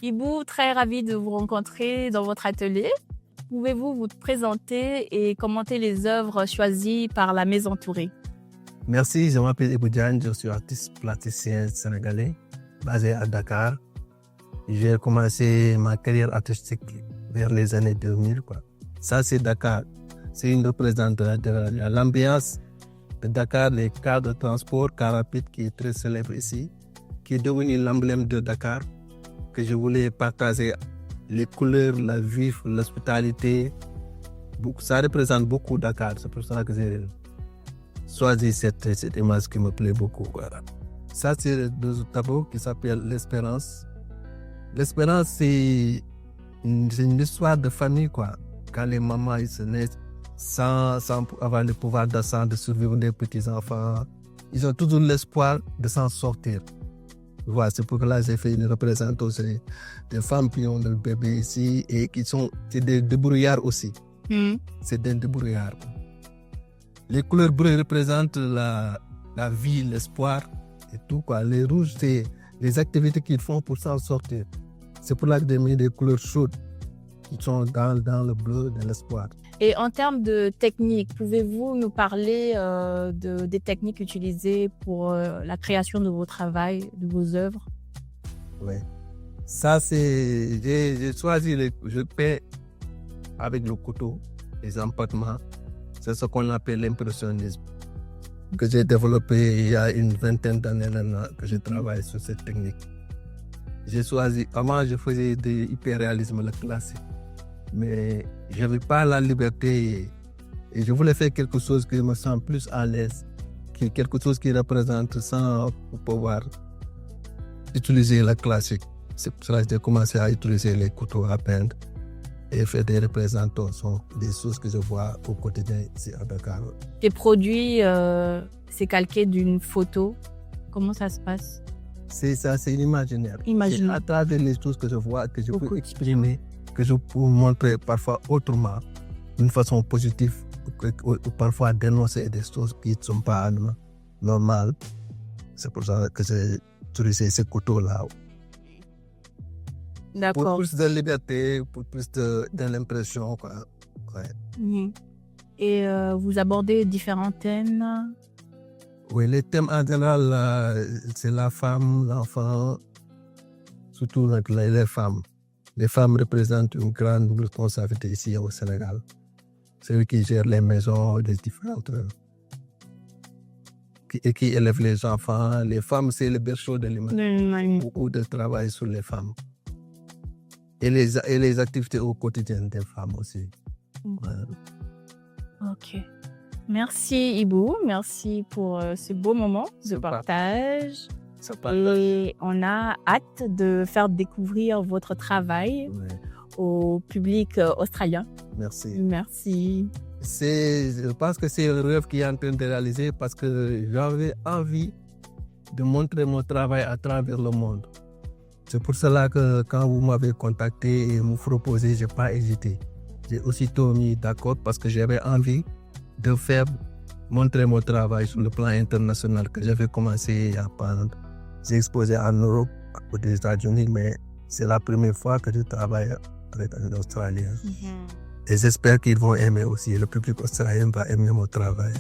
Ibou, très ravie de vous rencontrer dans votre atelier. Pouvez-vous vous présenter et commenter les œuvres choisies par la Maison Touré? Merci, je m'appelle Ibou Diagne, je suis artiste plasticien sénégalais basé à Dakar. J'ai commencé ma carrière artistique vers les années 2000. Ça, c'est Dakar. C'est une représentation de l'ambiance de Dakar, les cars de transport, car rapide qui est très célèbre ici, qui est devenu l'emblème de Dakar, que je voulais partager les couleurs, la vie, l'hospitalité. Ça représente beaucoup Dakar, c'est pour ça que j'ai choisi cette image qui me plaît beaucoup. Voilà. Ça, c'est le tableau qui s'appelle L'Espérance. L'Espérance, c'est une histoire de famille, quoi. Quand les mamans ils se naissent sans avoir le pouvoir d'achat, de survivre des petits-enfants, ils ont toujours l'espoir de s'en sortir. Voilà, c'est pour cela que j'ai fait une représentation des femmes qui ont le bébé ici et qui sont des débrouillards aussi. C'est des débrouillards. Les couleurs bleues représentent la vie, l'espoir et tout, quoi. Les rouges, c'est les activités qu'ils font pour s'en sortir. C'est pour cela que j'ai mis des couleurs chaudes qui sont dans le bleu de l'espoir. Et en termes de technique, pouvez-vous nous parler des techniques utilisées pour la création de vos travaux, de vos œuvres? Oui. Ça, c'est... J'ai choisi... Je peins avec le couteau, les empattements. C'est ce qu'on appelle l'impressionnisme, que j'ai développé il y a une vingtaine d'années maintenant, que je travaille sur cette technique. J'ai choisi... Avant, je faisais de l'hyperréalisme, le classique. Mais je n'avais pas la liberté et je voulais faire quelque chose qui me sent plus à l'aise, quelque chose qui représente sans pouvoir utiliser la classique. C'est pour cela que j'ai commencé à utiliser les couteaux à peindre et faire des représentations, des choses que je vois au quotidien ici à Dakar. Les produits, c'est calqué d'une photo. Comment ça se passe? C'est ça, c'est l'imaginaire. C'est à travers les choses que je vois, que je peux exprimer, que je peux montrer parfois autrement, d'une façon positive, ou parfois dénoncer des choses qui ne sont pas normales. C'est pour ça que j'ai utilisé ce couteau-là. D'accord. Pour plus de liberté, pour plus de l'impression, quoi. Ouais. Et vous abordez différents thèmes? Oui, les thèmes en général, c'est la femme, l'enfant, surtout les femmes. Les femmes représentent une grande responsabilité ici au Sénégal. C'est eux qui gèrent les maisons, les différentes... qui élèvent les enfants. Les femmes, c'est le berceau de l'humanité. Beaucoup de travail sur les femmes. Et les activités au quotidien des femmes aussi. Ok. Merci Ibou, merci pour ce beau moment de partage. Et on a hâte de faire découvrir votre travail au public australien. Merci. Merci. Je pense que c'est un rêve qui est en train de réaliser parce que j'avais envie de montrer mon travail à travers le monde. C'est pour cela que quand vous m'avez contacté et me proposé, je n'ai pas hésité. J'ai aussitôt mis d'accord parce que j'avais envie de montrer mon travail sur le plan international que j'avais commencé à prendre. J'ai exposé en Europe, aux États-Unis, mais c'est la première fois que je travaille avec un Australien. Et j'espère qu'ils vont aimer aussi. Le public australien va aimer mon travail.